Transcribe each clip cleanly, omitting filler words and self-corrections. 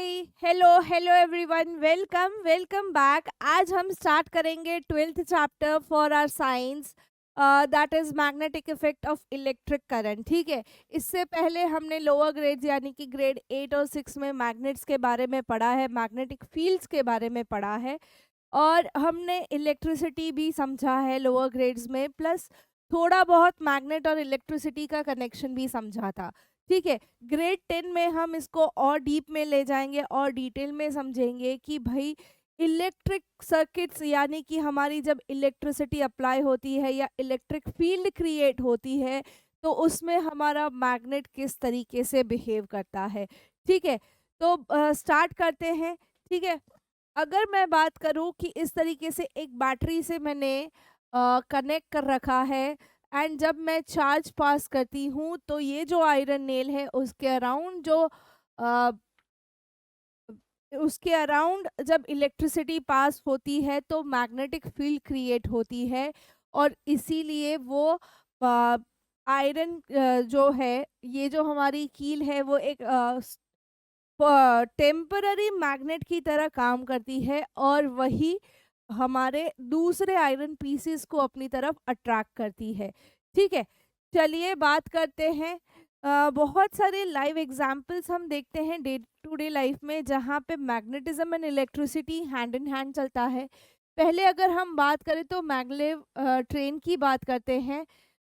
हाय hello hello everyone, welcome welcome back. आज हम start करेंगे 12th chapter for our science, that is magnetic effect of electric current. ठीक है, इससे पहले हमने लोअर ग्रेड्स यानी कि ग्रेड 8 और 6 में मैग्नेट्स के बारे में पढ़ा है, मैग्नेटिक फील्ड्स के बारे में पढ़ा है, और हमने इलेक्ट्रिसिटी भी समझा है लोअर ग्रेड्स में, प्लस थोड़ा बहुत मैग्नेट और इलेक्ट्रिसिटी का कनेक्शन भी समझा था। ठीक है, ग्रेड 10 में हम इसको और डीप में ले जाएंगे और डिटेल में समझेंगे कि भाई इलेक्ट्रिक सर्किट्स यानी कि हमारी जब इलेक्ट्रिसिटी अप्लाई होती है या इलेक्ट्रिक फील्ड क्रिएट होती है तो उसमें हमारा मैग्नेट किस तरीके से बिहेव करता है। ठीक है, तो स्टार्ट करते हैं। ठीक है, अगर मैं बात करूं कि इस तरीके से एक बैटरी से मैंने कनेक्ट कर रखा है, एंड जब मैं चार्ज पास करती हूँ तो ये जो आयरन नेल है उसके अराउंड जब इलेक्ट्रिसिटी पास होती है तो मैग्नेटिक फील्ड क्रिएट होती है, और इसीलिए वो आयरन जो है, ये जो हमारी कील है वो एक टेम्पररी मैग्नेट की तरह काम करती है, और वही हमारे दूसरे आयरन पीसेस को अपनी तरफ अट्रैक्ट करती है। ठीक है, चलिए बात करते हैं। बहुत सारे लाइव एग्जांपल्स हम देखते हैं डे टू डे लाइफ में जहाँ पे magnetism and electricity hand in hand चलता है। पहले अगर हम बात करें तो मैग्लेव ट्रेन की बात करते हैं,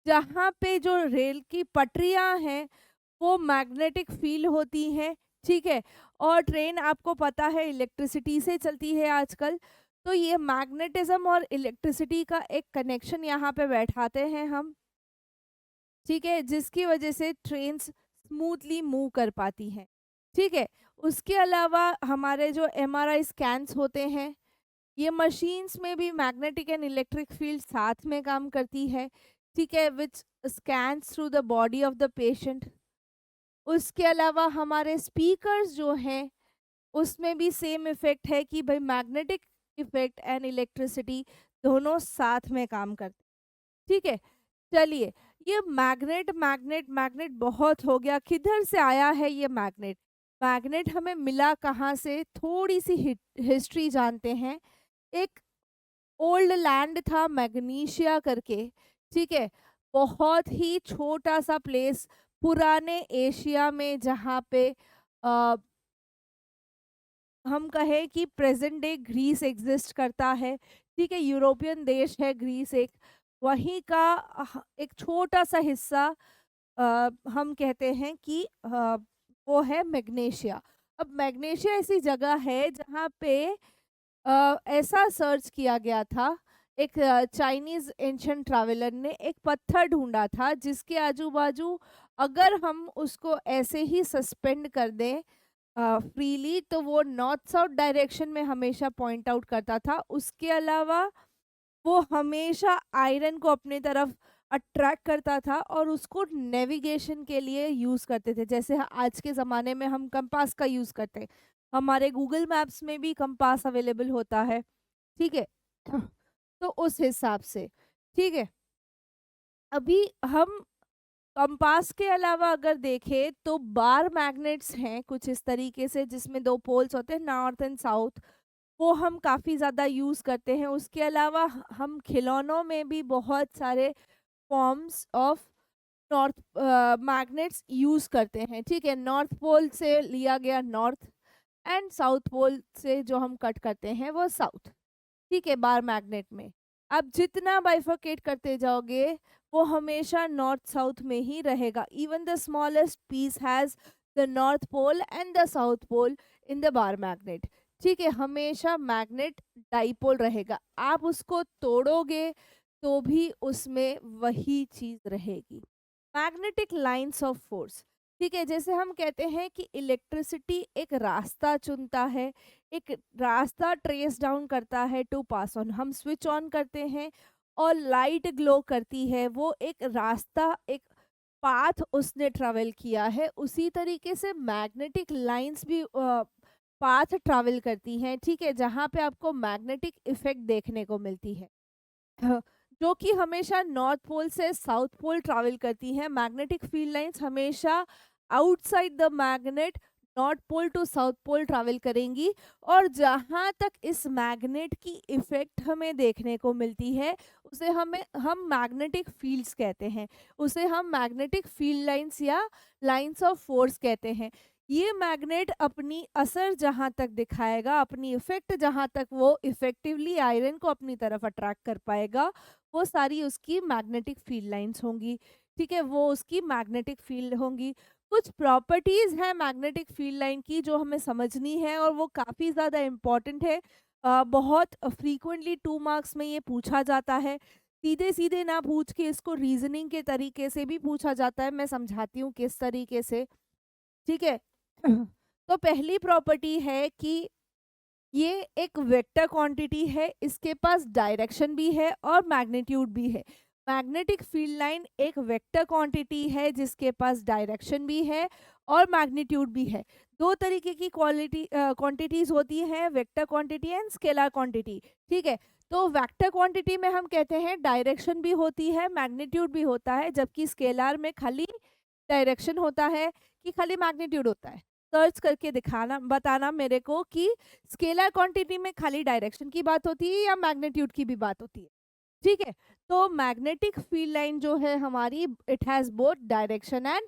जहाँ पे जो रेल की पटरियाँ हैं वो मैग्नेटिक फील्ड होती हैं। ठीक है, और ट्रेन आपको पता है इलेक्ट्रिसिटी से चलती है आजकल, तो ये मैग्नेटिज्म और इलेक्ट्रिसिटी का एक कनेक्शन यहाँ पे बैठाते हैं हम। ठीक है, जिसकी वजह से ट्रेन्स स्मूथली मूव कर पाती हैं। ठीक है, उसके अलावा हमारे जो एमआरआई स्कैन्स होते हैं, ये मशीन्स में भी मैग्नेटिक एंड इलेक्ट्रिक फील्ड साथ में काम करती है। ठीक है, which scans through the body of the patient. उसके अलावा हमारे स्पीकर्स जो हैं उसमें भी सेम इफेक्ट है कि भाई मैग्नेटिक इफेक्ट एंड इलेक्ट्रिसिटी दोनों साथ में काम करते हैं। ठीक है, चलिए, ये मैग्नेट मैग्नेट मैग्नेट बहुत हो गया, किधर से आया है ये मैग्नेट? मैग्नेट हमें मिला कहाँ से, थोड़ी सी हिस्ट्री जानते हैं। एक ओल्ड लैंड था मैग्नीशिया करके। ठीक है, बहुत ही छोटा सा प्लेस पुराने एशिया में, जहाँ पे अ, हम कहें कि प्रेजेंट डे ग्रीस एग्जिस्ट करता है। ठीक है, यूरोपियन देश है ग्रीस एक, वहीं का एक छोटा सा हिस्सा हम कहते हैं कि वो है मैग्नेशिया। अब मैग्नेशिया ऐसी जगह है जहाँ पे ऐसा सर्च किया गया था, एक चाइनीज एंशियंट ट्रैवलर ने एक पत्थर ढूंढा था जिसके आजू बाजू अगर हम उसको ऐसे ही सस्पेंड कर दें फ्रीली तो वो नॉर्थ साउथ डायरेक्शन में हमेशा पॉइंट आउट करता था। उसके अलावा वो हमेशा आयरन को अपने तरफ अट्रैक्ट करता था और उसको नेविगेशन के लिए यूज़ करते थे, जैसे आज के ज़माने में हम कंपास का यूज़ करते हैं, हमारे गूगल मैप्स में भी कंपास अवेलेबल होता है। ठीक है, तो उस हिसाब से। ठीक है, अभी हम कंपास के अलावा अगर देखें तो बार मैग्नेट्स हैं कुछ इस तरीके से, जिसमें दो पोल्स होते हैं, नॉर्थ एंड साउथ, वो हम काफ़ी ज़्यादा यूज़ करते हैं। उसके अलावा हम खिलौनों में भी बहुत सारे forms of north magnets use करते हैं। ठीक है, नॉर्थ पोल से लिया गया नॉर्थ, एंड साउथ पोल से जो हम कट करते हैं वो साउथ। ठीक है, बार मैग्नेट में आप जितना बाइफरकेट करते जाओगे वो हमेशा नॉर्थ साउथ में ही रहेगा। Even the smallest piece has the north pole and the south pole in the bar magnet. ठीक है, हमेशा मैग्नेट डाइपोल रहेगा, आप उसको तोड़ोगे तो भी उसमें वही चीज रहेगी। Magnetic lines of force. ठीक है, जैसे हम कहते हैं कि इलेक्ट्रिसिटी एक रास्ता चुनता है, एक रास्ता ट्रेस डाउन करता है टू पास ऑन। हम स्विच ऑन करते हैं और लाइट ग्लो करती है, वो एक रास्ता, एक पाथ उसने ट्रैवल किया है। उसी तरीके से मैग्नेटिक लाइंस भी पाथ ट्रैवल करती हैं। ठीक है, जहाँ पे आपको मैग्नेटिक इफेक्ट देखने को मिलती है, जो कि हमेशा नॉर्थ पोल से साउथ पोल ट्रैवल करती हैं। मैग्नेटिक फील्ड लाइंस हमेशा outside the magnet north pole to south pole travel करेंगी। और जहाँ तक इस मैग्नेट की इफेक्ट हमें देखने को मिलती है उसे हम मैग्नेटिक फील्ड्स कहते हैं, उसे हम मैग्नेटिक फील्ड लाइंस या लाइंस ऑफ फोर्स कहते हैं। ये मैग्नेट अपनी असर जहाँ तक दिखाएगा, अपनी इफेक्ट जहाँ तक वो इफेक्टिवली आयरन को अपनी तरफ अट्रैक्ट कर पाएगा, वो सारी उसकी मैग्नेटिक फील्ड लाइंस होंगी। ठीक है, वो उसकी मैग्नेटिक फील्ड होंगी। कुछ प्रॉपर्टीज हैं मैग्नेटिक फील्ड लाइन की जो हमें समझनी है और वो काफ़ी ज़्यादा इम्पॉर्टेंट है। बहुत फ्रीक्वेंटली 2 मार्क्स में ये पूछा जाता है, सीधे सीधे ना पूछ के इसको रीजनिंग के तरीके से भी पूछा जाता है। मैं समझाती हूँ किस तरीके से। ठीक है, तो पहली प्रॉपर्टी है कि ये एक वेक्टर क्वांटिटी है, इसके पास डायरेक्शन भी है और मैग्नीट्यूड भी है। मैग्नेटिक फील्ड लाइन एक वेक्टर क्वांटिटी है जिसके पास डायरेक्शन भी है और मैग्नीट्यूड भी है। दो तरीके की क्वांटिटीज होती हैं, vector quantity and scalar quantity. ठीक है, तो वेक्टर क्वांटिटी में हम कहते हैं डायरेक्शन भी होती है, मैग्नीट्यूड भी होता है, जबकि स्केलर में खाली डायरेक्शन होता है कि खाली मैग्नीट्यूड होता है। सर्च करके दिखाना, बताना मेरे को कि स्केलर क्वांटिटी में खाली डायरेक्शन की बात होती है या मैग्नीट्यूड की भी बात होती है। ठीक है, तो मैग्नेटिक फील्ड लाइन जो है हमारी, it has both direction and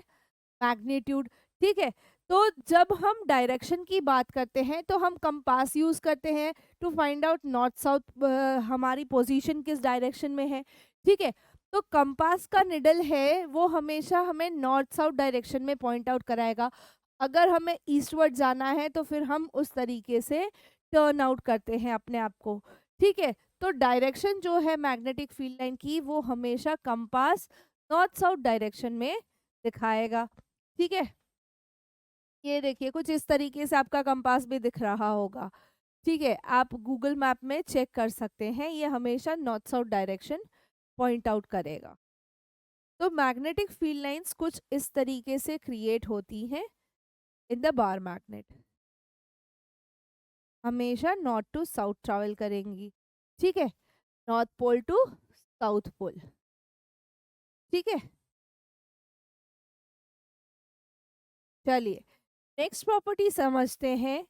magnitude. ठीक है, तो जब हम डायरेक्शन की बात करते हैं तो हम कंपास यूज करते हैं to find out north south हमारी पोजीशन किस डायरेक्शन में है। ठीक है, तो कंपास का निडल है वो हमेशा हमें नॉर्थ साउथ डायरेक्शन में पॉइंट आउट कराएगा। अगर हमें ईस्टवर्ड जाना है तो फिर हम उस तरीके से टर्न आउट करते हैं अपने आप को। ठीक है, तो डायरेक्शन जो है मैग्नेटिक फील्ड लाइन की वो हमेशा कंपास नॉर्थ साउथ डायरेक्शन में दिखाएगा। ठीक है, ये देखिए कुछ इस तरीके से आपका कंपास भी दिख रहा होगा। ठीक है, आप गूगल मैप में चेक कर सकते हैं, ये हमेशा north south direction point out करेगा। तो मैग्नेटिक फील्ड लाइंस कुछ इस तरीके से क्रिएट होती हैं इन द बार मैग्नेट, हमेशा नॉर्थ टू साउथ ट्रैवल करेंगी। ठीक है, north pole to south pole. ठीक है, चलिए नेक्स्ट प्रॉपर्टी समझते हैं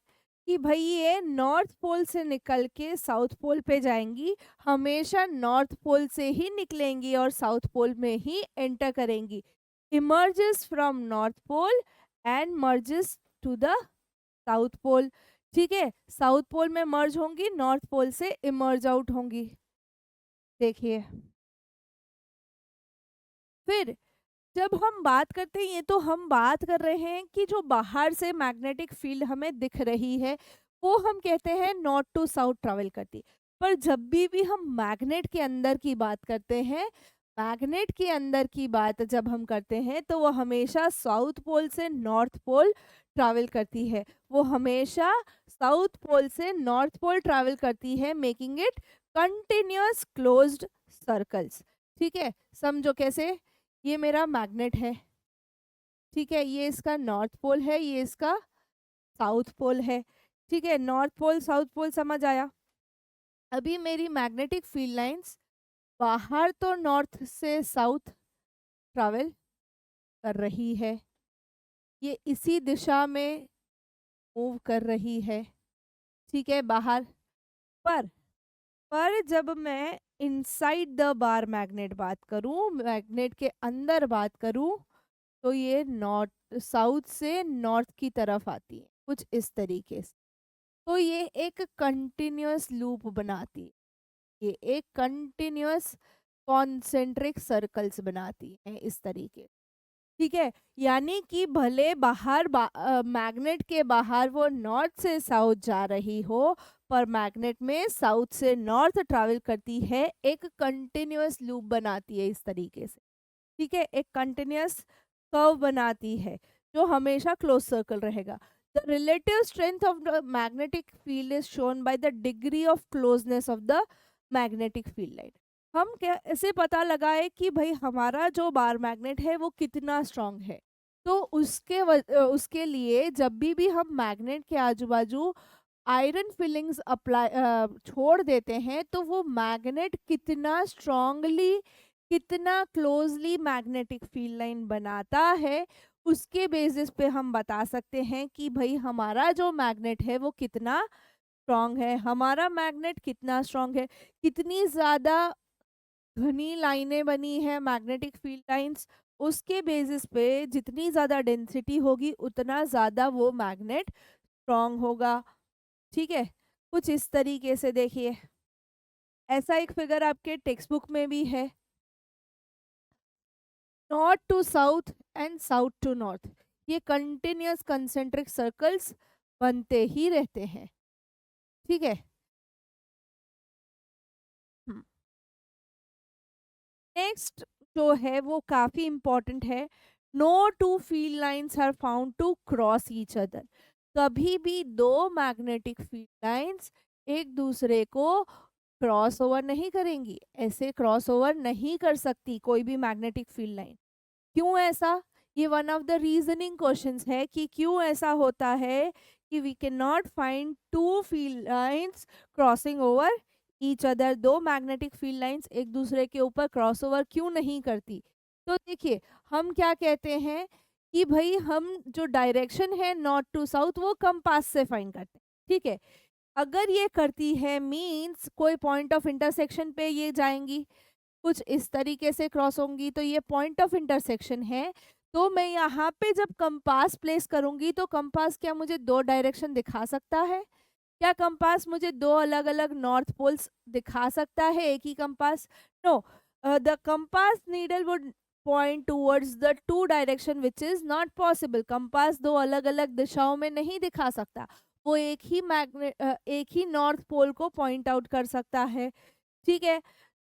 कि भाई ये नॉर्थ पोल से निकल के साउथ पोल पे जाएंगी, हमेशा नॉर्थ पोल से ही निकलेंगी और साउथ पोल में ही एंटर करेंगी। Emerges from north pole and merges to the south pole. ठीक है, साउथ पोल में मर्ज होंगी, नॉर्थ पोल से इमर्ज आउट होंगी। देखिए, फिर जब हम बात करते हैं, ये तो हम बात कर रहे हैं कि जो बाहर से मैग्नेटिक फील्ड हमें दिख रही है वो हम कहते हैं नॉर्थ टू साउथ ट्रैवल करती। पर जब भी हम मैग्नेट के अंदर की बात करते हैं, मैग्नेट के अंदर की बात जब हम करते हैं तो वो हमेशा साउथ पोल से नॉर्थ पोल ट्रैवल करती है। वो हमेशा साउथ पोल से नॉर्थ पोल ट्रैवल करती है, making it continuous closed circles. ठीक है, समझो कैसे। ये मेरा मैग्नेट है, ठीक है, ये इसका नॉर्थ पोल है, ये इसका साउथ पोल है। ठीक है, नॉर्थ पोल साउथ पोल समझ आया। अभी मेरी मैग्नेटिक फील्ड लाइंस बाहर तो नॉर्थ से साउथ ट्रैवल कर रही है, ये इसी दिशा में मूव कर रही है। ठीक है, बाहर। पर पर जब मैं इनसाइड द बार मैग्नेट बात करूं, मैग्नेट के अंदर बात करूं, तो ये नॉर्थ साउथ से नॉर्थ की तरफ आती है कुछ इस तरीके से। तो ये एक कंटिन्यूअस लूप बनाती है, ये एक कंटिन्यूअस कॉन्सेंट्रिक सर्कल्स बनाती है इस तरीके। ठीक है, यानी कि भले बाहर मैग्नेट के बाहर वो नॉर्थ से साउथ जा रही हो, पर मैग्नेट में साउथ से नॉर्थ ट्रैवल करती है, एक कंटिन्यूअस लूप बनाती है इस तरीके से। ठीक है, एक कंटिन्यूअस कर्व बनाती है जो हमेशा क्लोज सर्कल रहेगा। The relative strength of the magnetic field is shown by the degree of closeness of the magnetic field line. हम कैसे पता लगाए कि भाई हमारा जो बार मैग्नेट है वो कितना स्ट्रांग है? तो उसके लिए जब भी हम मैग्नेट के आजू बाजू आयरन फिलिंग्स अप्लाई छोड़ देते हैं तो वो मैग्नेट कितना स्ट्रांगली, कितना क्लोजली मैग्नेटिक फील्ड लाइन बनाता है, उसके बेसिस पे हम बता सकते हैं कि भाई हमारा जो मैग्नेट है वो कितना स्ट्रांग है, हमारा मैग्नेट कितना स्ट्रांग है, कितनी ज़्यादा घनी लाइनें बनी है मैग्नेटिक फील्ड लाइंस। उसके बेसिस पे जितनी ज़्यादा डेंसिटी होगी उतना ज़्यादा वो मैग्नेट स्ट्रांग होगा। ठीक है, कुछ इस तरीके से देखिए, ऐसा एक फिगर आपके टेक्स्ट बुक में भी है। North to south and south to north, ये कंटिन्यूअस कंसेंट्रिक सर्कल्स बनते ही रहते हैं। ठीक है। नेक्स्ट जो है वो काफी इंपॉर्टेंट है। No two field lines are found to cross each other. कभी भी दो मैग्नेटिक फील्ड लाइंस एक दूसरे को क्रॉस ओवर नहीं करेंगी, ऐसे क्रॉस ओवर नहीं कर सकती कोई भी मैग्नेटिक फील्ड लाइन। क्यों ऐसा? ये one of the reasoning questions है कि क्यों ऐसा होता है कि we can not find two field lines crossing over each other. दो मैग्नेटिक फील्ड लाइंस एक दूसरे के ऊपर क्रॉस ओवर क्यों नहीं करती? तो देखिए, हम क्या कहते हैं कि भाई हम जो डायरेक्शन है नॉर्थ टू साउथ वो कंपास से फाइंड करते हैं। ठीक है, अगर ये करती है मीन्स कोई पॉइंट ऑफ इंटरसेक्शन पे ये जाएंगी, कुछ इस तरीके से क्रॉस होंगी, तो ये पॉइंट ऑफ इंटरसेक्शन है। तो मैं यहाँ पे जब कंपास प्लेस करूंगी तो कंपास क्या मुझे दो डायरेक्शन दिखा सकता है? क्या कंपास मुझे दो अलग अलग नॉर्थ पोल्स दिखा सकता है एक ही compass? No, the compass needle would point towards the two direction which is not possible. Compass दो अलग अलग दिशाओं में नहीं दिखा सकता, वो एक ही नॉर्थ पोल को पॉइंट आउट कर सकता है। ठीक है,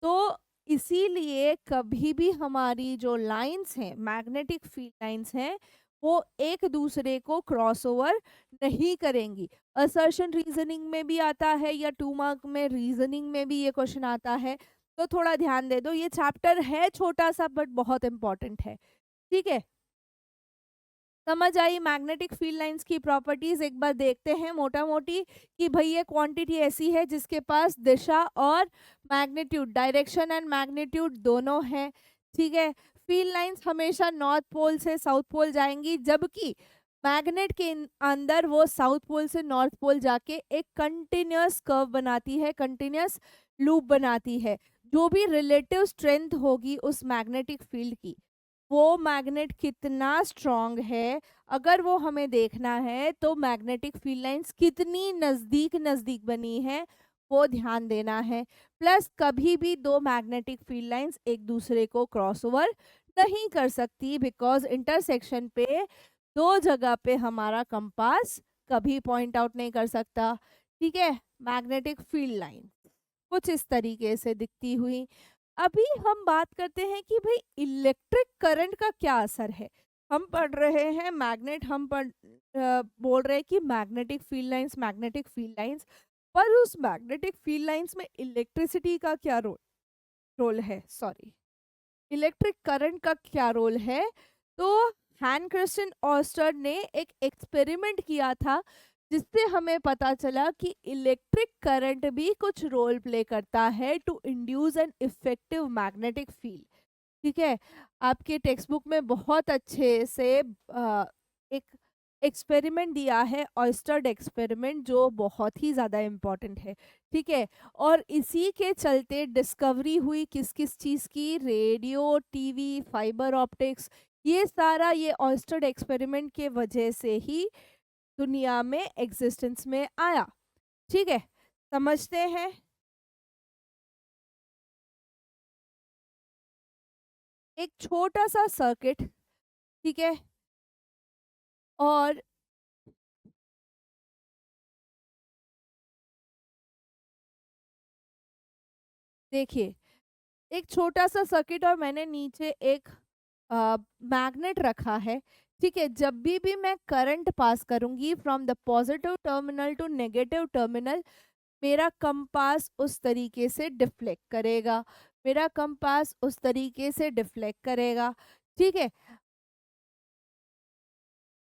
तो इसीलिए कभी भी हमारी जो लाइंस हैं मैग्नेटिक फील्ड लाइंस हैं वो एक दूसरे को क्रॉसओवर नहीं करेंगी। असर्शन रीजनिंग में भी आता है या 2 मार्क में रीजनिंग में भी ये क्वेश्चन आता है, तो थोड़ा ध्यान दे दो। ये चैप्टर है छोटा सा बट बहुत इंपॉर्टेंट है। ठीक है, समझ आई मैग्नेटिक फील्ड लाइंस की प्रॉपर्टीज? एक बार देखते हैं मोटा मोटी कि भाई ये क्वांटिटी ऐसी है जिसके पास दिशा और मैग्नीट्यूड, डायरेक्शन एंड मैग्नीट्यूड दोनों है। ठीक है, फील्ड लाइंस हमेशा नॉर्थ पोल से साउथ पोल जाएंगी, जबकि मैग्नेट के अंदर वो साउथ पोल से नॉर्थ पोल जाके एक कंटिन्यूअस कर्व बनाती है, कंटिन्यूअस लूप बनाती है। जो भी रिलेटिव स्ट्रेंथ होगी उस मैग्नेटिक फील्ड की, वो मैग्नेट कितना स्ट्रांग है, अगर वो हमें देखना है तो मैग्नेटिक फील्ड लाइंस कितनी नजदीक नजदीक बनी है वो ध्यान देना है। प्लस कभी भी दो मैग्नेटिक फील्ड लाइंस एक दूसरे को क्रॉसओवर नहीं कर सकती, बिकॉज इंटरसेक्शन पे दो जगह पे हमारा कंपास कभी पॉइंट आउट नहीं कर सकता। ठीक है, मैग्नेटिक फील्ड लाइन कुछ इस तरीके से दिखती हुई। अभी हम बात करते हैं कि भाई इलेक्ट्रिक करंट का क्या असर है। हम पढ़ रहे हैं मैग्नेट, बोल रहे हैं कि magnetic field lines, magnetic field lines, पर उस मैग्नेटिक फील्ड लाइंस में इलेक्ट्रिसिटी का क्या रोल है, सॉरी, इलेक्ट्रिक करंट का क्या रोल है? तो हैन क्रिस्टियन ऑस्टर्ड ने एक एक्सपेरिमेंट किया था जिससे हमें पता चला कि इलेक्ट्रिक करंट भी कुछ रोल प्ले करता है to induce an effective magnetic field. ठीक है, आपके टेक्स्ट बुक में बहुत अच्छे से एक एक्सपेरिमेंट दिया है, ऑयस्टर्ड एक्सपेरिमेंट, जो बहुत ही ज़्यादा इम्पोर्टेंट है। ठीक है, और इसी के चलते डिस्कवरी हुई किस किस चीज़ की? रेडियो, टीवी, फाइबर ऑप्टिक्स, ये सारा ये ऑयस्टर्ड एक्सपेरिमेंट के वजह से ही दुनिया में एग्जिस्टेंस में आया। ठीक है, समझते हैं। एक छोटा सा सर्किट, ठीक है, और देखिए एक छोटा सा सर्किट और मैंने नीचे एक मैग्नेट रखा है। ठीक है, जब भी मैं करंट पास करूंगी from the positive terminal to negative terminal, मेरा कंपास उस तरीके से डिफ्लेक्ट करेगा, मेरा कंपास उस तरीके से डिफ्लेक्ट करेगा। ठीक है,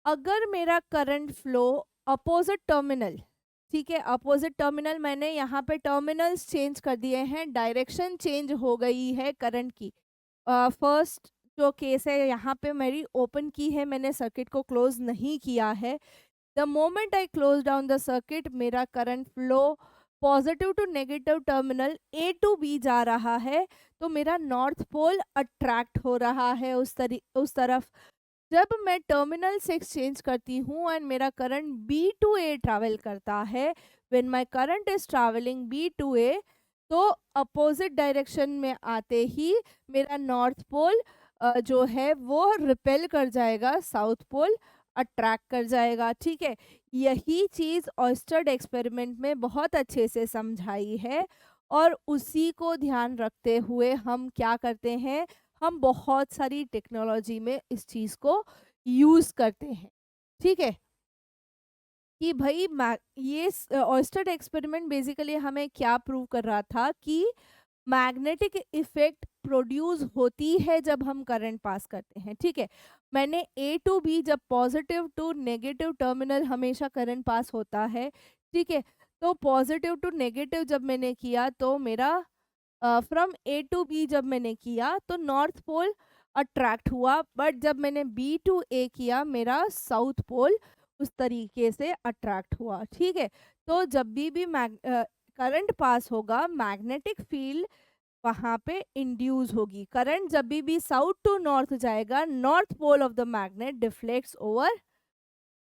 अगर मेरा करंट फ्लो अपोजिट टर्मिनल, ठीक है, अपोजिट टर्मिनल, मैंने यहाँ पे टर्मिनल्स चेंज कर दिए हैं, डायरेक्शन चेंज हो गई है करंट की। फर्स्ट जो केस है यहाँ पे मेरी ओपन की है, मैंने सर्किट को क्लोज नहीं किया है। The moment I close down the circuit, मेरा current flow positive to negative terminal A to B जा रहा है, तो मेरा नॉर्थ पोल अट्रैक्ट हो रहा है उस तरफ। जब मैं टर्मिनल से एक्सचेंज करती हूँ एंड मेरा current B to A travel करता है, when my current is travelling B to A, तो अपोजिट डायरेक्शन में आते ही मेरा नॉर्थ पोल जो है वो रिपेल कर जाएगा, साउथ पोल अट्रैक्ट कर जाएगा। ठीक है, यही चीज ऑयस्टर्ड एक्सपेरिमेंट में बहुत अच्छे से समझाई है, और उसी को ध्यान रखते हुए हम क्या करते हैं, हम बहुत सारी टेक्नोलॉजी में इस चीज को यूज करते हैं। ठीक है, कि भाई ये ऑयस्टर्ड एक्सपेरिमेंट बेसिकली हमें क्या प्रूव कर रहा था कि मैग्नेटिक इफेक्ट प्रोड्यूस होती है जब हम करंट पास करते हैं। ठीक है, मैंने ए टू बी, जब पॉजिटिव टू नेगेटिव टर्मिनल हमेशा करंट पास होता है। ठीक है, तो पॉजिटिव टू नेगेटिव जब मैंने किया तो मेरा फ्रॉम ए टू बी जब मैंने किया तो नॉर्थ पोल अट्रैक्ट हुआ, बट जब मैंने बी टू ए किया मेरा साउथ पोल उस तरीके से अट्रैक्ट हुआ। ठीक है, तो जब भी करंट पास होगा, मैग्नेटिक फील्ड वहां पे इंड्यूस होगी। करंट जब भी साउथ टू नॉर्थ जाएगा, north pole of the magnet deflects over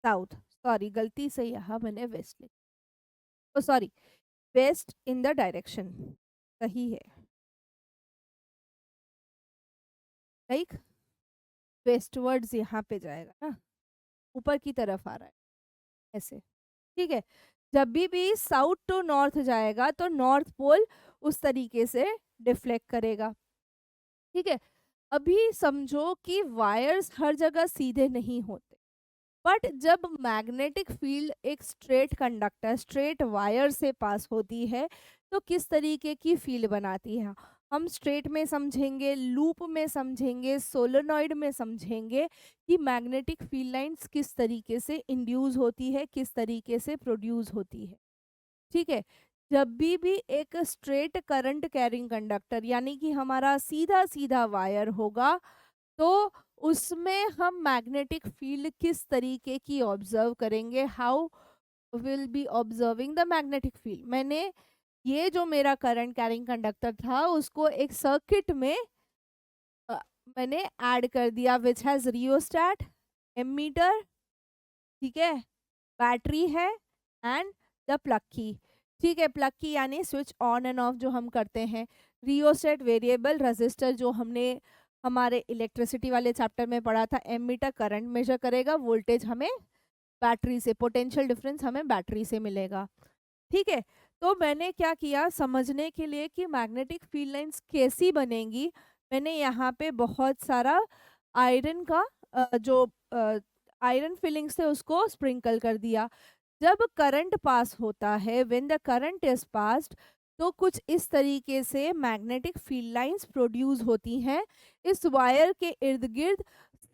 south. Sorry, गलती से यहाँ मैंने वेस्ट लिखा, sorry, west in the direction, सही है, लाइक वेस्टवर्ड्स यहाँ पे जाएगा ना, ऊपर की तरफ आ रहा है ऐसे। ठीक है, जब भी साउथ टू नॉर्थ जाएगा तो नॉर्थ पोल उस तरीके से डिफ्लेक्ट करेगा। ठीक है, अभी समझो कि वायर्स हर जगह सीधे नहीं होते, बट जब मैग्नेटिक फील्ड एक स्ट्रेट कंडक्टर, स्ट्रेट वायर से पास होती है तो किस तरीके की फील्ड बनाती है, हम स्ट्रेट में समझेंगे, लूप में समझेंगे, सोलेनॉइड में समझेंगे कि मैग्नेटिक फील्ड लाइंस किस तरीके से इंड्यूस होती है, किस तरीके से प्रोड्यूस होती है। ठीक है, जब भी एक स्ट्रेट करंट कैरिंग कंडक्टर यानी कि हमारा सीधा सीधा वायर होगा, तो उसमें हम मैग्नेटिक फील्ड किस तरीके की ऑब्जर्व करेंगे, how will be observing the magnetic field. मैंने ये जो मेरा करंट कैरिंग कंडक्टर था उसको एक सर्किट में मैंने ऐड कर दिया, विच हैज रियोस्टैट, एमीटर, ठीक है, बैटरी है, एंड द प्लग की। ठीक है, प्लग की यानी स्विच ऑन एंड ऑफ जो हम करते हैं, रियोस्टेट वेरिएबल रजिस्टर जो हमने हमारे इलेक्ट्रिसिटी वाले चैप्टर में पढ़ा था, एमीटर करंट मेजर करेगा, वोल्टेज हमें बैटरी से, पोटेंशियल डिफरेंस हमें बैटरी से मिलेगा। ठीक है, तो मैंने क्या किया समझने के लिए कि मैग्नेटिक फील्ड लाइंस कैसी बनेंगी, मैंने यहाँ पे बहुत सारा आयरन का जो आयरन फिलिंग्स थे उसको स्प्रिंकल कर दिया। जब करंट पास होता है, when the current is passed, तो कुछ इस तरीके से मैग्नेटिक फील्ड लाइंस प्रोड्यूस होती हैं। इस वायर के इर्द गिर्द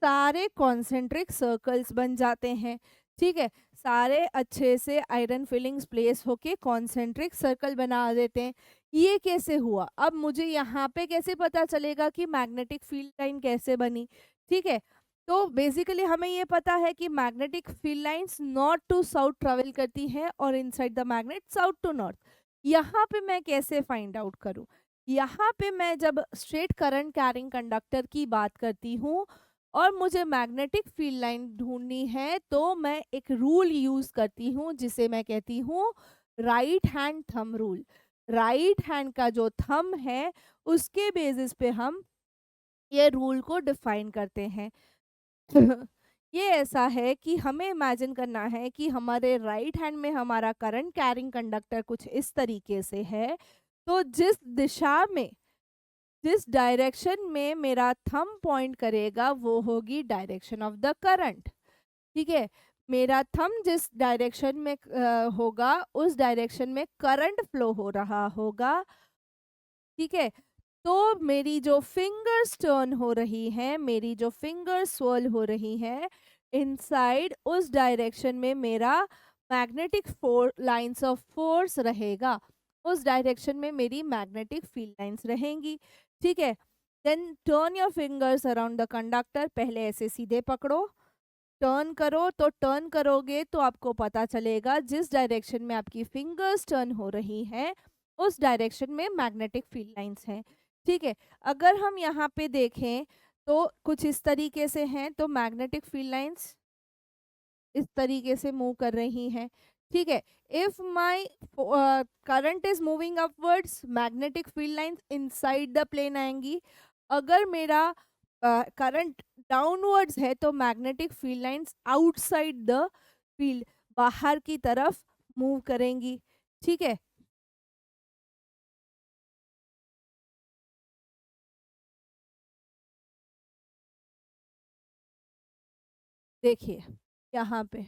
सारे कॉन्सेंट्रिक सर्कल्स बन जाते हैं। ठीक है, सारे अच्छे से आयरन फिलिंग्स प्लेस होके कॉन्सेंट्रिक सर्कल बना देते हैं। ये कैसे हुआ, अब मुझे यहाँ पे कैसे पता चलेगा कि मैग्नेटिक फील्ड लाइन कैसे बनी। ठीक है, तो बेसिकली हमें ये पता है कि magnetic field lines north to south travel करती हैं और inside the magnet south to north. यहाँ पे मैं कैसे फाइंड आउट करूँ, यहाँ पे मैं जब स्ट्रेट करंट कैरिंग कंडक्टर की बात करती हूँ और मुझे मैग्नेटिक फील्ड लाइन ढूंढनी है, तो मैं एक रूल यूज करती हूँ जिसे मैं कहती हूँ right hand thumb rule. Right hand का जो थंब है उसके बेसिस पे हम ये रूल को डिफाइन करते हैं। ये ऐसा है कि हमें इमेजिन करना है कि हमारे राइट हैंड में हमारा करंट कैरिंग कंडक्टर कुछ इस तरीके से है, तो जिस दिशा में, जिस डायरेक्शन में मेरा थंब पॉइंट करेगा वो होगी डायरेक्शन ऑफ द करंट। ठीक है, मेरा थंब जिस डायरेक्शन में होगा उस डायरेक्शन में करंट फ्लो हो रहा होगा। ठीक है, तो मेरी जो फिंगर्स टर्न हो रही हैं, मेरी जो फिंगर्स स्वर्ल हो रही हैं इनसाइड, उस डायरेक्शन में मेरा मैग्नेटिक लाइंस ऑफ फोर्स रहेगा, उस डायरेक्शन में मेरी मैग्नेटिक फील्ड लाइंस रहेंगी। ठीक है, then turn your fingers around the conductor, पहले ऐसे सीधे पकड़ो, टर्न करो, तो टर्न करोगे तो आपको पता चलेगा जिस डायरेक्शन में आपकी फिंगर्स टर्न हो रही हैं उस डायरेक्शन में मैग्नेटिक फील्ड लाइंस हैं। ठीक है, अगर हम यहाँ पे देखें तो कुछ इस तरीके से हैं, तो मैग्नेटिक फील्ड लाइंस इस तरीके से मूव कर रही हैं। ठीक है, if my current is moving upwards, magnetic field lines inside the plane आएंगी। अगर मेरा करंट डाउनवर्ड्स है तो magnetic field lines outside the field, बाहर की तरफ मूव करेंगी। ठीक है, देखिए यहाँ पे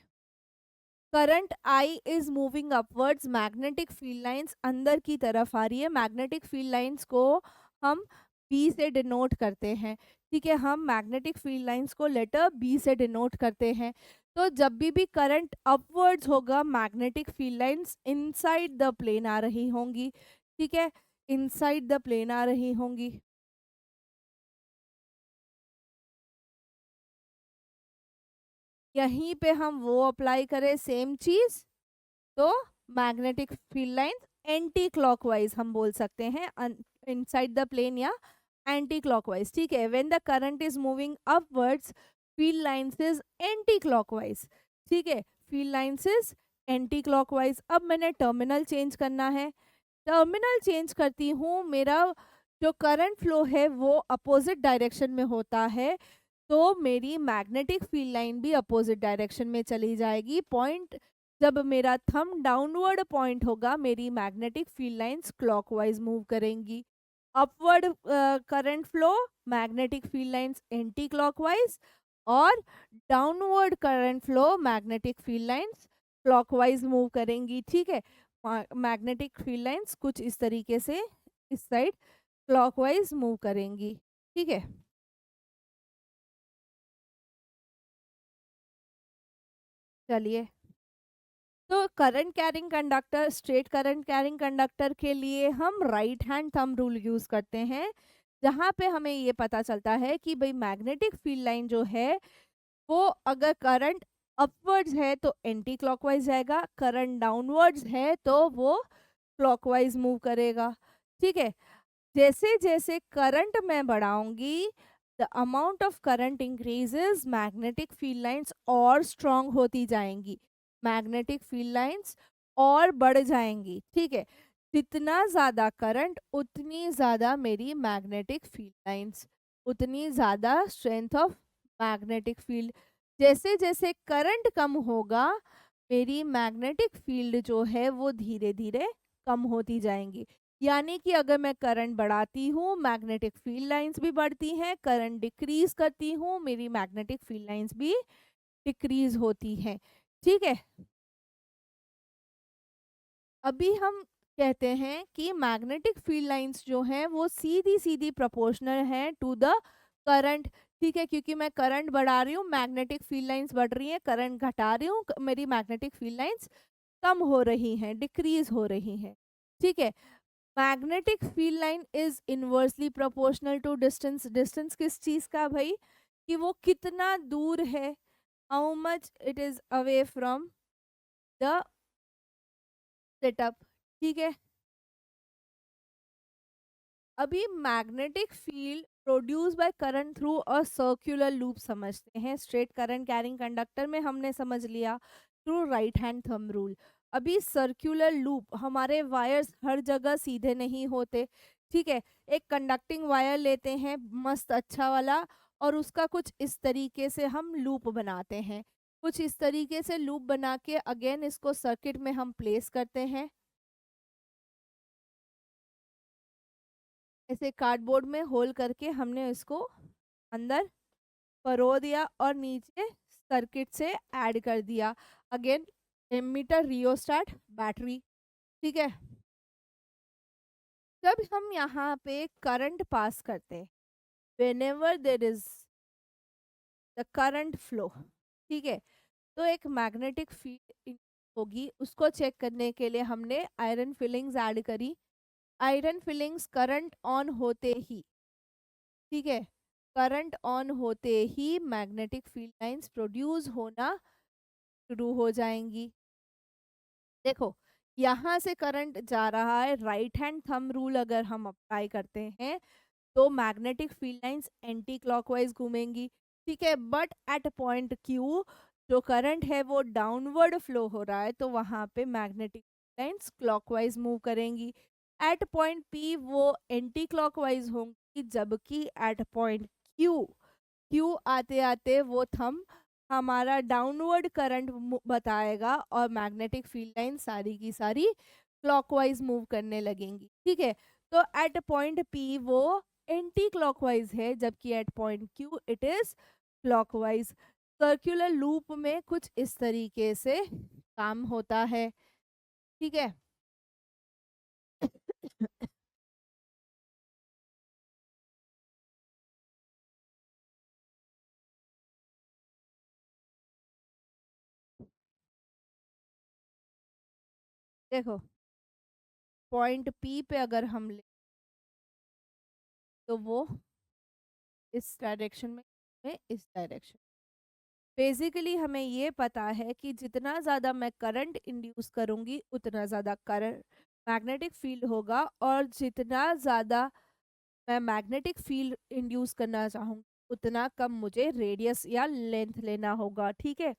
current I is moving upwards, magnetic field lines अंदर की तरफ आ रही है। मैग्नेटिक फील्ड लाइंस को हम बी से डिनोट करते हैं। ठीक है, हम मैग्नेटिक फील्ड लाइंस को लेटर बी से डिनोट करते हैं। तो जब भी करंट अपवर्ड्स होगा magnetic field lines inside the plane आ रही होंगी। ठीक है, इनसाइड द प्लेन आ रही होंगी। यहीं पे हम वो अप्लाई करें सेम चीज, तो magnetic field lines anti clockwise हम बोल सकते हैं, इनसाइड द प्लेन या एंटी क्लॉकवाइज। ठीक है, when the current is moving upwards field lines is anti clockwise. ठीक है, field lines is anti clockwise. अब मैंने टर्मिनल चेंज करना है, टर्मिनल चेंज करती हूँ, मेरा जो करंट फ्लो है वो अपोजिट डायरेक्शन में होता है, तो मेरी मैग्नेटिक फील्ड लाइन भी अपोजिट डायरेक्शन में चली जाएगी। पॉइंट जब मेरा थंब डाउनवर्ड पॉइंट होगा मेरी magnetic field lines clockwise move करेंगी। Upward current flow magnetic field lines anti clockwise, और downward current flow magnetic field lines clockwise move करेंगी। ठीक है, मैग्नेटिक फील्ड लाइंस कुछ इस तरीके से इस साइड क्लॉकवाइज मूव करेंगी। ठीक है, चलिए, तो current carrying conductor, straight current carrying conductor के लिए हम right hand thumb rule use करते हैं, जहाँ पे हमें ये पता चलता है कि भाई मैग्नेटिक फील्ड लाइन जो है वो अगर करंट अपवर्ड्स है तो एंटी क्लॉकवाइज जाएगा, करंट डाउनवर्ड्स है तो वो क्लॉकवाइज मूव करेगा। ठीक है, जैसे जैसे करंट मैं बढ़ाऊंगी the amount of current increases, magnetic field lines और स्ट्रांग होती जाएंगी, मैग्नेटिक फील्ड लाइंस और बढ़ जाएंगी। ठीक है, जितना ज्यादा करंट उतनी ज्यादा मेरी मैग्नेटिक फील्ड लाइंस, उतनी ज्यादा स्ट्रेंथ ऑफ मैग्नेटिक फील्ड। जैसे जैसे करंट कम होगा मेरी मैग्नेटिक फील्ड जो है वो धीरे धीरे कम होती जाएंगी। यानी कि अगर मैं करंट बढ़ाती हूँ मैग्नेटिक फील्ड लाइंस भी बढ़ती हैं, करंट डिक्रीज करती हूँ मेरी मैग्नेटिक फील्ड लाइंस भी डिक्रीज होती हैं। ठीक है, अभी हम कहते हैं कि मैग्नेटिक फील्ड लाइंस जो हैं वो सीधी सीधी प्रोपोर्शनल हैं टू द करंट। ठीक है, क्योंकि मैं करंट बढ़ा रही हूँ मैग्नेटिक फील्ड लाइंस बढ़ रही हैं, करंट घटा रही हूँ मेरी मैग्नेटिक फील्ड लाइंस कम हो रही हैं, डिक्रीज हो रही हैं। ठीक है, magnetic field line is inversely proportional to distance. Distance किस चीज का भाई, कि वो कितना दूर है, how much it is away from the setup. ठीक है, अभी magnetic field produce by current through a circular loop समझते हैं। स्ट्रेट करंट कैरिंग कंडक्टर में हमने समझ लिया through right hand thumb rule. अभी सर्कुलर लूप, हमारे वायर्स हर जगह सीधे नहीं होते। ठीक है, एक कंडक्टिंग वायर लेते हैं मस्त अच्छा वाला, और उसका कुछ इस तरीके से हम लूप बनाते हैं, कुछ इस तरीके से लूप बना के अगेन इसको सर्किट में हम प्लेस करते हैं। ऐसे कार्डबोर्ड में होल करके हमने इसको अंदर परो दिया और नीचे सर्किट से ऐड कर दिया, अगेन एमीटर रियोस्टेट बैटरी। ठीक है, जब हम यहाँ पे करंट पास करते हैं whenever there is the current flow, ठीक है, तो एक मैग्नेटिक फील्ड होगी, उसको चेक करने के लिए हमने आयरन फिलिंग्स ऐड करी। आयरन फिलिंग्स करंट ऑन होते ही, ठीक है, करंट ऑन होते ही मैग्नेटिक फील्ड लाइंस प्रोड्यूस होना शुरू हो जाएंगी। देखो, यहाँ से करंट जा रहा है, राइट हैंड थंब रूल अगर हम अप्लाई करते हैं तो magnetic field lines anti clockwise घूमेंगी। ठीक है, बट एट पॉइंट क्यू जो करंट है वो डाउनवर्ड फ्लो हो रहा है, तो वहां पे मैग्नेटिक लाइंस क्लॉकवाइज मूव करेंगी। एट पॉइंट पी वो एंटी क्लॉकवाइज होंगी, जबकि एट पॉइंट क्यू क्यू आते आते वो थंब हमारा डाउनवर्ड करंट बताएगा और मैग्नेटिक फील्ड लाइन सारी की सारी क्लॉकवाइज मूव करने लगेंगी। ठीक है, तो एट पॉइंट पी वो एंटी क्लॉकवाइज है, जबकि at point Q it is clockwise. Circular loop में कुछ इस तरीके से काम होता है। ठीक है। देखो, पॉइंट पी पे अगर हम ले तो वो इस डायरेक्शन में इस डायरेक्शन। बेसिकली हमें ये पता है कि जितना ज़्यादा मैं करंट इंड्यूस करूँगी उतना ज़्यादा करंट मैग्नेटिक फील्ड होगा, और जितना ज़्यादा मैं मैग्नेटिक फील्ड इंड्यूस करना चाहूँगी उतना कम मुझे रेडियस या लेंथ लेना होगा। ठीक है,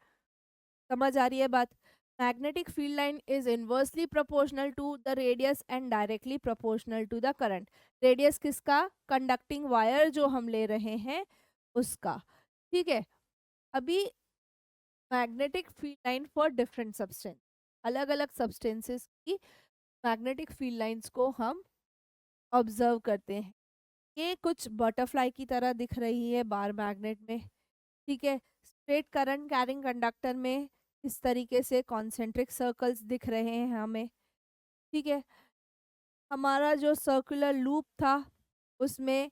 समझ आ रही है बात? Magnetic field line is inversely proportional to the radius and directly proportional to the current. Radius किसका? कंडक्टिंग वायर जो हम ले रहे हैं उसका। ठीक है, अभी magnetic field line for different substance, अलग अलग सब्सटेंसेस की मैग्नेटिक फील्ड लाइंस को हम ऑब्जर्व करते हैं। ये कुछ बटरफ्लाई की तरह दिख रही है बार मैग्नेट में। ठीक है, स्ट्रेट करंट कैरिंग कंडक्टर में इस तरीके से कॉन्सेंट्रिक सर्कल्स दिख रहे हैं हमें। ठीक है, हमारा जो सर्कुलर लूप था उसमें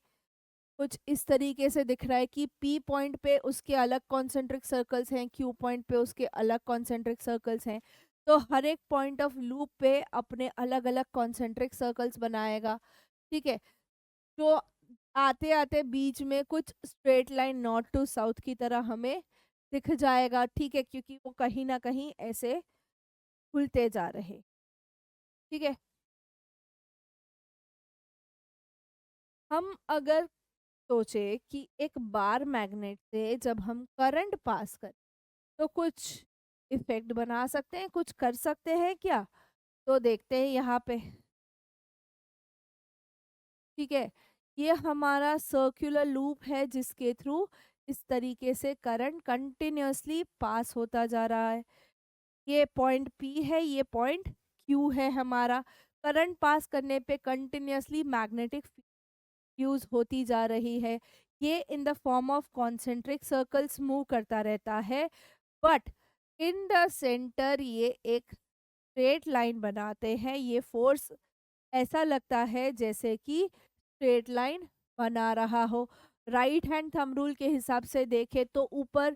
कुछ इस तरीके से दिख रहा है कि पी पॉइंट पे उसके अलग कॉन्सेंट्रिक सर्कल्स हैं, क्यू पॉइंट पे उसके अलग कॉन्सेंट्रिक सर्कल्स हैं। तो हर एक पॉइंट ऑफ लूप पे अपने अलग अलग कॉन्सेंट्रिक सर्कल्स बनाएगा। ठीक है, जो आते आते बीच में कुछ straight line north to south की तरह हमें दिख जाएगा। ठीक है, क्योंकि वो कहीं ना कहीं ऐसे खुलते जा रहे। ठीक है, हम अगर सोचे कि एक बार मैग्नेट से जब हम करंट पास करें तो कुछ इफेक्ट बना सकते हैं, कुछ कर सकते हैं क्या? तो देखते हैं यहाँ पे। ठीक है, ये हमारा सर्कुलर लूप है जिसके थ्रू इस तरीके से करंट कंटिन्यूअसली पास होता जा रहा है। ये पॉइंट पी है, ये पॉइंट क्यू है हमारा। करंट पास करने पे कंटिन्यूअसली मैग्नेटिक यूज होती जा रही है। ये in the form of concentric circles move करता रहता है, बट इन द सेंटर ये एक स्ट्रेट लाइन बनाते हैं। ये फोर्स ऐसा लगता है जैसे कि स्ट्रेट लाइन बना रहा हो। राइट हैंड थंब रूल के हिसाब से देखें तो ऊपर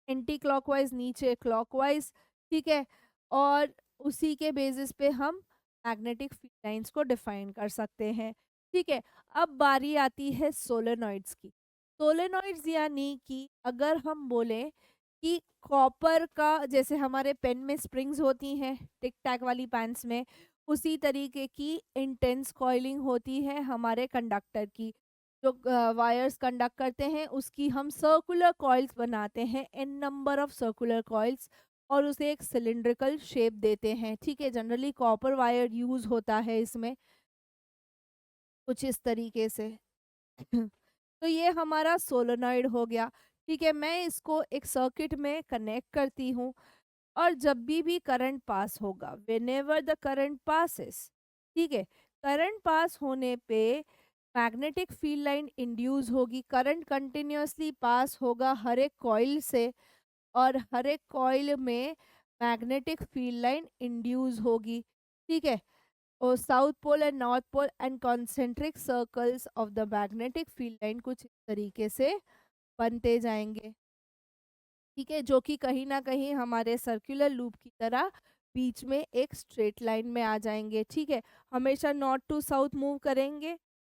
एंटी क्लॉकवाइज, नीचे क्लॉकवाइज। ठीक है, और उसी के बेसिस पे हम मैग्नेटिक फील्ड लाइंस को डिफाइन कर सकते हैं। ठीक है, अब बारी आती है सोलेनॉइड्स की। सोलेनॉइड्स यानी कि अगर हम बोलें कि कॉपर का, जैसे हमारे पेन में स्प्रिंग्स होती हैं टिक टैक वाली पेन्स में, उसी तरीके की इंटेंस कॉइलिंग होती है हमारे कंडक्टर की। जो वायर्स कंडक्ट करते हैं उसकी हम सर्कुलर कॉइल्स बनाते हैं, N number of circular coils, और उसे एक सिलिंड्रिकल शेप देते हैं। ठीक है, जनरली कॉपर वायर यूज होता है इसमें कुछ इस तरीके से। तो ये हमारा सोलेनॉइड हो गया। ठीक है, मैं इसको एक सर्किट में कनेक्ट करती हूँ, और जब भी करंट पास होगा, व्हेनेवर द करंट पासेस, ठीक है, करंट पास होने पे मैग्नेटिक फील्ड लाइन इंड्यूस होगी। करंट कंटिन्यूअसली पास होगा हर एक कॉइल से, और हर एक कॉइल में मैग्नेटिक फील्ड लाइन इंड्यूस होगी। ठीक है, और south pole and north pole and concentric circles of the magnetic field line कुछ इस तरीके से बनते जाएंगे। ठीक है, जो कि कहीं ना कहीं हमारे सर्कुलर लूप की तरह बीच में एक स्ट्रेट लाइन में आ जाएंगे। ठीक है, हमेशा नॉर्थ टू साउथ मूव करेंगे।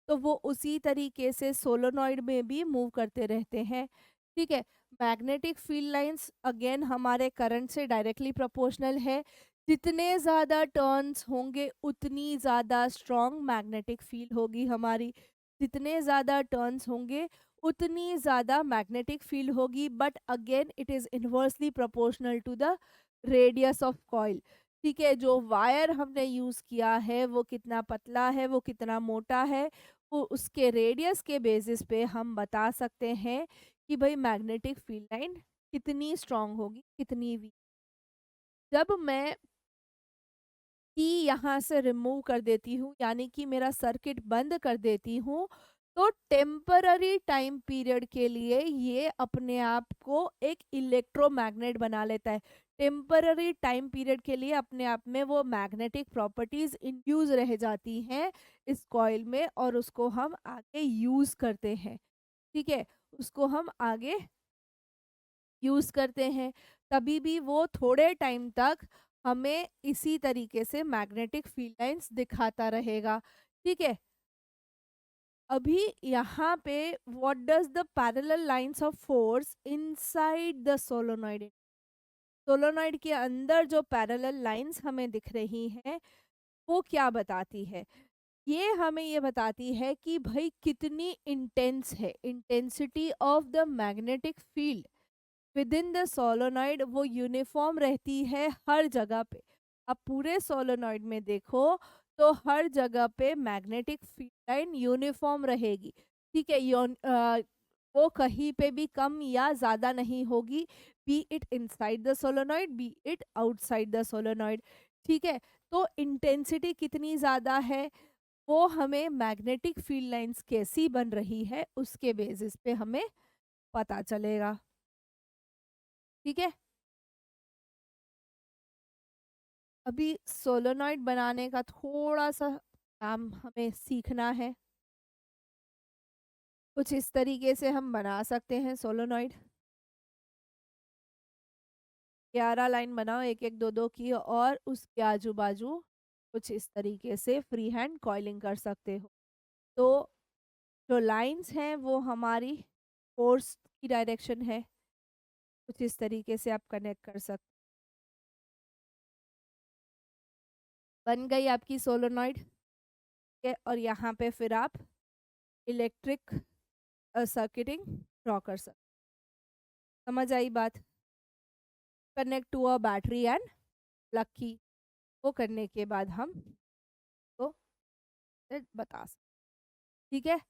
तो वो उसी तरीके से सोलेनॉइड में भी मूव करते रहते हैं। ठीक है। मैग्नेटिक फील्ड लाइंस अगेन हमारे करंट से डायरेक्टली प्रोपोर्शनल है। जितने ज़्यादा टर्न्स होंगे उतनी ज़्यादा स्ट्रॉन्ग मैग्नेटिक फील्ड होगी हमारी। जितने ज़्यादा टर्न्स होंगे उतनी ज़्यादा मैग्नेटिक फील्ड होगी, but again it is inversely proportional to the radius of coil. ठीक है, जो वायर हमने यूज़ किया है वो कितना पतला है, वो कितना मोटा है, वो उसके रेडियस के बेसिस पे हम बता सकते हैं कि भाई मैग्नेटिक फील्ड लाइन कितनी स्ट्रांग होगी, कितनी वीक। जब मैं की यहाँ से रिमूव कर देती हूँ, यानी कि मेरा सर्किट बंद कर देती हूँ, तो टेम्पररी टाइम पीरियड के लिए ये अपने आप को एक इलेक्ट्रोमैग्नेट बना लेता है। टेम्पररी टाइम पीरियड के लिए अपने आप में वो मैग्नेटिक प्रॉपर्टीज इंड्यूस रह जाती हैं इस कॉइल में, और उसको हम आगे यूज करते हैं। ठीक है, उसको हम आगे यूज करते हैं। तभी भी वो थोड़े टाइम तक हमें इसी तरीके से मैग्नेटिक फील्ड लाइंस दिखाता रहेगा। ठीक है। अभी यहाँ पे what does the parallel lines of force inside the solenoid, solenoid के अंदर जो पैरेलल लाइंस हमें दिख रही हैं वो क्या बताती है? ये हमें ये बताती है कि भाई कितनी इंटेंस है, intensity of the magnetic field with in the solenoid वो यूनिफॉर्म रहती है हर जगह पे। अब पूरे सोलोनॉइड में देखो तो हर जगह पे मैग्नेटिक फील्ड लाइन यूनिफॉर्म रहेगी। ठीक है, वो कहीं पे भी कम या ज्यादा नहीं होगी, B it inside the solenoid B it outside the solenoid. ठीक है, तो इंटेंसिटी कितनी ज्यादा है वो हमें मैग्नेटिक फील्ड लाइंस कैसी बन रही है उसके बेसिस पे हमें पता चलेगा। ठीक है। अभी सोलोनॉइड बनाने का थोड़ा सा काम हमें सीखना है। कुछ इस तरीके से हम बना सकते हैं सोलोनॉइड। 11 लाइन बनाओ, एक एक दो दो की, और उसके आजू बाजू कुछ इस तरीके से फ्री हैंड कॉइलिंग कर सकते हो। तो जो लाइंस हैं वो हमारी फोर्स की डायरेक्शन है। कुछ इस तरीके से आप कनेक्ट कर सकते। बन गई आपकी सोलोनॉइड के, और यहाँ पे फिर आप इलेक्ट्रिक सर्किटिंग ड्रॉ कर सकते। समझ आई बात? Connect to a battery and plug की, वो करने के बाद हम तो बता सकते। ठीक है।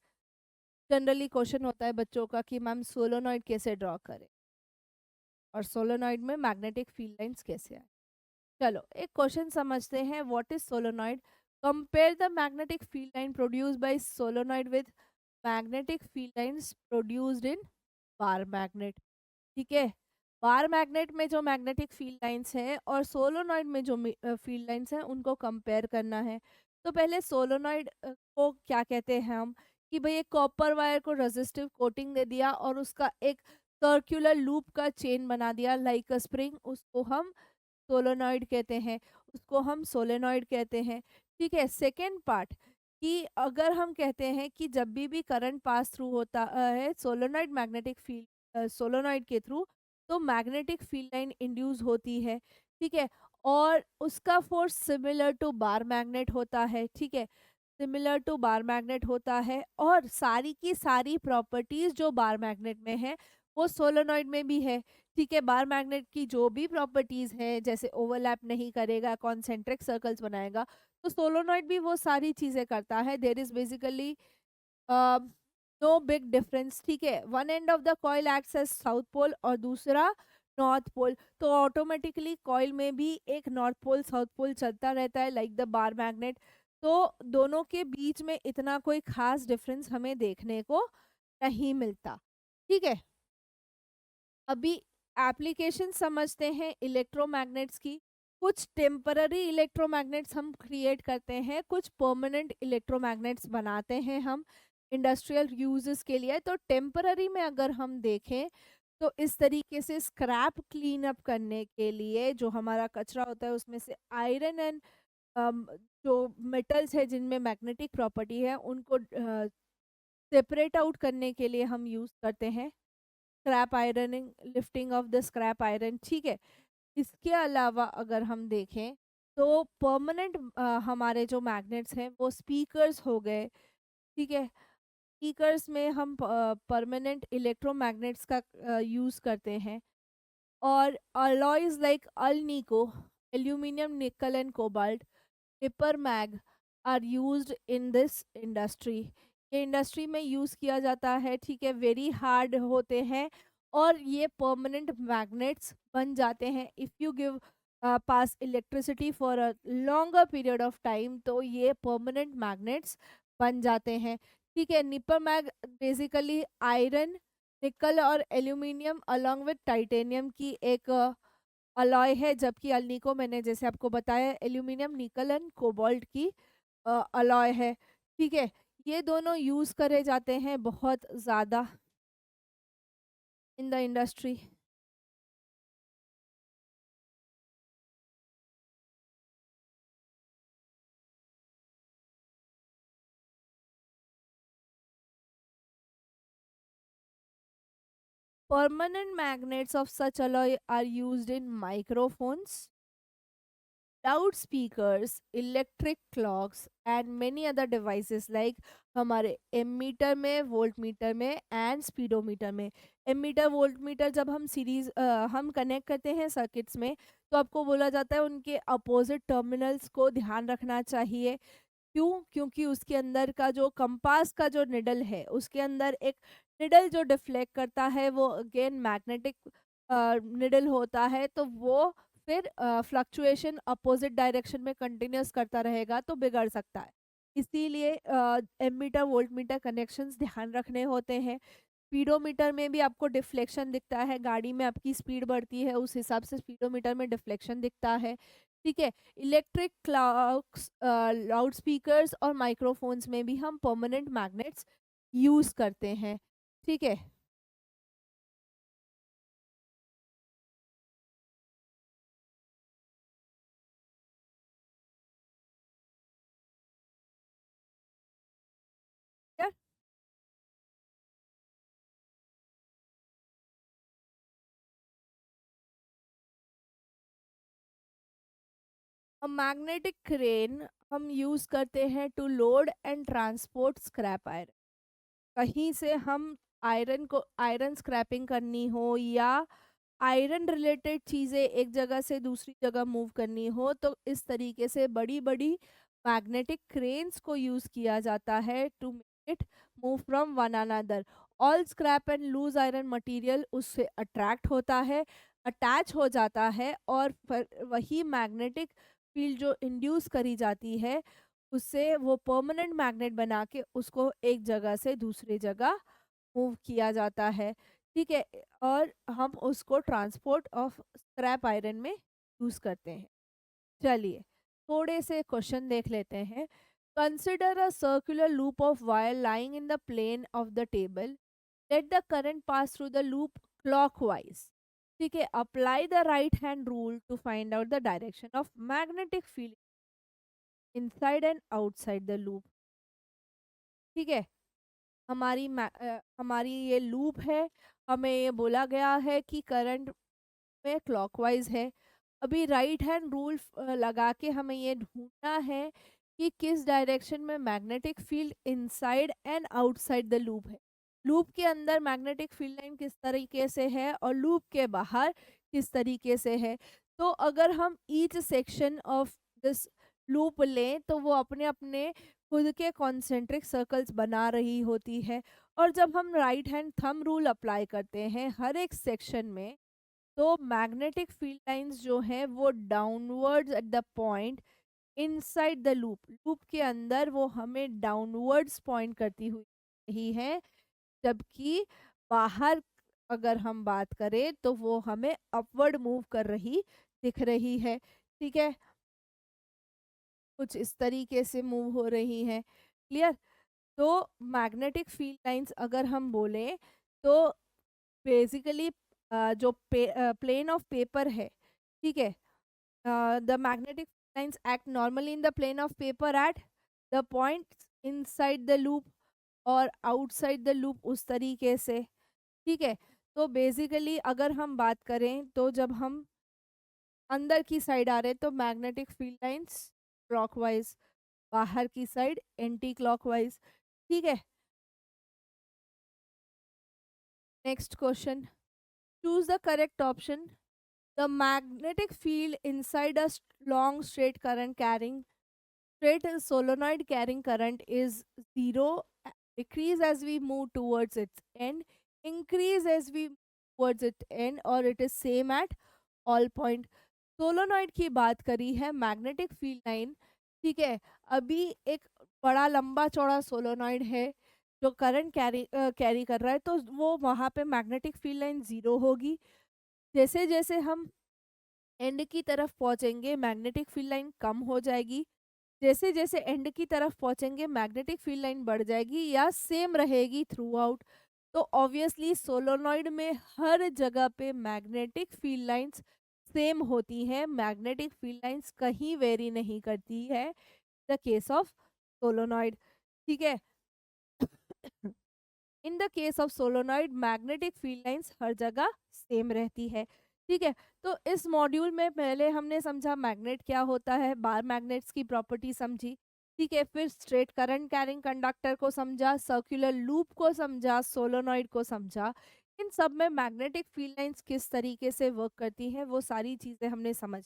जनरली क्वेश्चन होता है बच्चों का कि मैम सोलोनॉइड कैसे ड्रॉ करें और सोलोनॉइड में मैग्नेटिक फील्ड लाइंस कैसे आए। चलो एक क्वेश्चन समझते हैं। What is solenoid? Compare the magnetic field line produced by solenoid with magnetic field lines produced in bar magnet. ठीक है, बार मैग्नेट में जो मैग्नेटिक फील्ड लाइंस हैं और सोलोनॉइड में जो फील्ड लाइंस हैं उनको कंपेयर करना है। तो पहले सोलोनॉइड को क्या कहते हैं हम, कि भाई एक कॉपर वायर को रेजिस्टिव कोटिंग दे दिया और उसका एक सर्कुलर लूप का चेन बना दिया लाइक अ स्प्रिंग, उसको हम सोलेनॉइड कहते हैं, उसको हम सोलेनॉइड कहते हैं। ठीक है। सेकेंड पार्ट, कि अगर हम कहते हैं कि जब भी करंट पास थ्रू होता है सोलेनॉइड मैग्नेटिक फील्ड सोलेनॉइड के थ्रू, तो मैग्नेटिक फील्ड लाइन इंड्यूस होती है। ठीक है, और उसका force similar to bar magnet होता है। ठीक है, सिमिलर टू बार मैग्नेट होता है, और सारी की सारी प्रॉपर्टीज जो बार मैग्नेट में है वो सोलेनॉइड में भी है। ठीक है, बार मैग्नेट की जो भी प्रॉपर्टीज है, जैसे ओवरलैप नहीं करेगा, कॉन्सेंट्रिक सर्कल्स बनाएगा, तो सोलोनॉइड भी वो सारी चीजें करता है। There is basically no big difference. ठीक है, one end of the coil acts as south pole और दूसरा नॉर्थ पोल, तो ऑटोमेटिकली कॉइल में भी एक नॉर्थ पोल साउथ पोल चलता रहता है लाइक द बार मैग्नेट। तो दोनों के बीच में इतना कोई खास डिफरेंस हमें देखने को नहीं मिलता। ठीक है। अभी एप्लीकेशन समझते हैं इलेक्ट्रोमैग्नेट्स की। कुछ टेम्पररी इलेक्ट्रोमैग्नेट्स हम क्रिएट करते हैं, कुछ परमानेंट इलेक्ट्रोमैग्नेट्स बनाते हैं हम इंडस्ट्रियल यूजेस के लिए। तो टेम्पररी में अगर हम देखें तो इस तरीके से स्क्रैप क्लीन अप करने के लिए जो हमारा कचरा होता है उसमें से आयरन एंड अम, जो मेटल्स है जिनमें मैग्नेटिक प्रॉपर्टी है उनको सेपरेट आउट करने के लिए हम यूज करते हैं scrap ironing, lifting of the scrap iron, ठीक है। इसके अलावा अगर हम देखें तो परमानेंट हमारे जो मैग्नेट्स हैं वो स्पीकर्स हो गए, ठीक है। स्पीकर्स में हम परमानेंट इलेक्ट्रोमैग्नेट्स का यूज करते हैं। और alloys like alnico, aluminium, nickel and cobalt, paper mag are used in this industry. ये इंडस्ट्री में यूज किया जाता है, ठीक है। वेरी हार्ड होते हैं और ये परमानेंट मैग्नेट्स बन जाते हैं if you give pass electricity for a longer period of time, तो ये परमानेंट मैग्नेट्स बन जाते हैं, ठीक है। निपर मैग बेसिकली आयरन, निकल और एल्यूमिनियम अलोंग विद टाइटेनियम की एक अलॉय है, जबकि अल्निको मैंने जैसे आपको बताया एल्यूमिनियम, निकल एंड कोबाल्ट की अलॉय है, ठीक है। ये दोनों यूज करे जाते हैं बहुत ज्यादा in the industry. Permanent magnets of such alloy are used in microphones, loudspeakers, electric clocks and many other devices like हमारे एमीटर में, वोल्ट मीटर में एंड स्पीडोमीटर में। एमीटर वोल्ट मीटर जब हम हम कनेक्ट करते हैं सर्किट्स में, तो आपको बोला जाता है उनके अपोजिट टर्मिनल्स को ध्यान रखना चाहिए। क्यों? क्योंकि उसके अंदर का जो कंपास का जो निडल है, उसके अंदर एक निडल जो डिफ्लेक्ट करता है वो अगेन मैग्नेटिक निडल होता है, तो वो फिर फ्लक्चुएशन अपोजिट डायरेक्शन में कंटिन्यूस करता रहेगा तो बिगड़ सकता है। इसीलिए एमीटर वोल्ट मीटर कनेक्शंस ध्यान रखने होते हैं। स्पीडोमीटर में भी आपको डिफ्लेक्शन दिखता है, गाड़ी में आपकी स्पीड बढ़ती है उस हिसाब से स्पीडोमीटर में डिफ्लेक्शन दिखता है, ठीक है। इलेक्ट्रिक क्लॉक्स, लाउड स्पीकर्स और माइक्रोफोन्स में भी हम परमानेंट मैग्नेट्स यूज करते हैं, ठीक है। मैग्नेटिक क्रेन हम यूज करते हैं to load and transport scrap iron. कहीं से हम आयरन स्क्रैपिंग करनी हो या आयरन रिलेटेड चीज़ें एक जगह से दूसरी जगह मूव करनी हो, तो इस तरीके से बड़ी बड़ी मैग्नेटिक क्रेन्स को यूज़ किया जाता है to make it move from one another. All scrap and loose iron material उससे अट्रैक्ट होता है, अटैच हो जाता है और फिर वही मैग्नेटिक फील्ड जो इंड्यूस करी जाती है उससे वो परमानेंट मैग्नेट बना के उसको एक जगह से दूसरी जगह मूव किया जाता है, ठीक है। और हम उसको ट्रांसपोर्ट ऑफ स्क्रैप आयरन में यूज करते हैं। चलिए थोड़े से क्वेश्चन देख लेते हैं। Consider a circular loop of wire lying in the plane of the table, let the current pass through the loop clockwise, ठीक है। Apply the right hand rule to find out the direction of magnetic field inside and outside the loop, ठीक है। हमारी ये loop है, हमें ये बोला गया है कि करंट में क्लॉकवाइज है। अभी राइट हैंड रूल लगा के हमें ये ढूंढना है कि किस डायरेक्शन में magnetic field inside and outside the loop है। लूप के अंदर मैग्नेटिक फील्ड लाइन किस तरीके से है और लूप के बाहर किस तरीके से है। तो अगर हम each section of this loop लें तो वो अपने अपने खुद के कॉन्सेंट्रिक सर्कल्स बना रही होती है। और जब हम right hand thumb rule apply करते हैं हर एक सेक्शन में, तो मैग्नेटिक फील्ड लाइंस जो हैं वो downwards at the point inside the loop, loop के अंदर वो हमें डाउनवर्ड्स पॉइंट करती हुई रही है, जबकि बाहर अगर हम बात करें तो वो हमें अपवर्ड मूव कर रही दिख रही है, ठीक है। कुछ इस तरीके से मूव हो रही है, क्लियर। तो मैग्नेटिक फील्ड लाइंस अगर हम बोलें तो बेसिकली जो प्लेन ऑफ पेपर है, ठीक है, the magnetic lines act normally in the plane of paper at the points inside the loop और आउटसाइड द लूप उस तरीके से। ठीक है, तो बेसिकली अगर हम बात करें तो जब हम अंदर की साइड आ रहे हैं तो मैग्नेटिक फील्ड लाइंस क्लॉकवाइज, बाहर की साइड एंटी क्लॉकवाइज। ठीक है, next question, choose the correct option. The magnetic field inside a long straight current carrying straight solenoid carrying current is zero, decrease as we move towards its end, increase as we move towards its end, or it is same at all point। Solenoid की बात करी है, magnetic field line. ठीक है, अभी एक बड़ा लंबा चौड़ा सोलोनॉइड है जो करंट कैरी कर रहा है, तो वो वहाँ पे मैग्नेटिक फील्ड लाइन जीरो होगी। जैसे जैसे हम एंड की तरफ पहुंचेंगे मैग्नेटिक फील्ड लाइन कम हो जाएगी, जैसे जैसे एंड की तरफ पहुंचेंगे मैग्नेटिक फील्ड लाइन बढ़ जाएगी या सेम रहेगी थ्रू आउट। तो ऑब्वियसली सोलोनॉइड में हर जगह पे मैग्नेटिक फील्ड लाइंस सेम होती हैं, मैग्नेटिक फील्ड लाइंस कहीं वेरी नहीं करती है द केस ऑफ सोलोनॉइड। ठीक है, in the case of solenoid magnetic field lines हर जगह सेम रहती है। ठीक है, तो इस मॉड्यूल में पहले हमने समझा मैग्नेट क्या होता है, बार मैग्नेट्स की प्रॉपर्टी समझी। ठीक है, फिर स्ट्रेट करंट कैरिंग कंडक्टर को समझा, सर्कुलर लूप को समझा, सोलोनॉइड को समझा। इन सब में मैग्नेटिक फील्ड लाइंस किस तरीके से वर्क करती हैं वो सारी चीज़ें हमने समझ।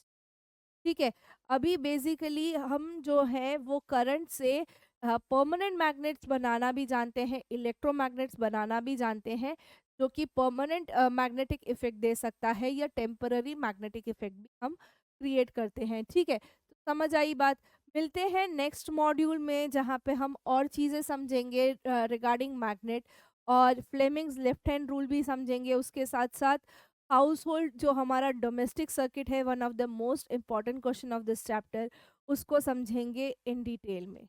ठीक है, अभी बेसिकली हम जो है वो करंट से परमानेंट मैग्नेट्स बनाना भी जानते हैं, इलेक्ट्रोमैग्नेट्स बनाना भी जानते हैं, जो कि परमानेंट मैग्नेटिक इफेक्ट दे सकता है या टेम्पररी मैग्नेटिक इफेक्ट भी हम क्रिएट करते हैं। ठीक है, तो समझ आई बात। मिलते हैं नेक्स्ट मॉड्यूल में जहाँ पे हम और चीज़ें समझेंगे रिगार्डिंग मैग्नेट, और फ्लेमिंग्स लेफ्ट हैंड रूल भी समझेंगे। उसके साथ साथ हाउस होल्ड जो हमारा डोमेस्टिक सर्किट है, one of the most important question of this chapter, उसको समझेंगे इन डिटेल में।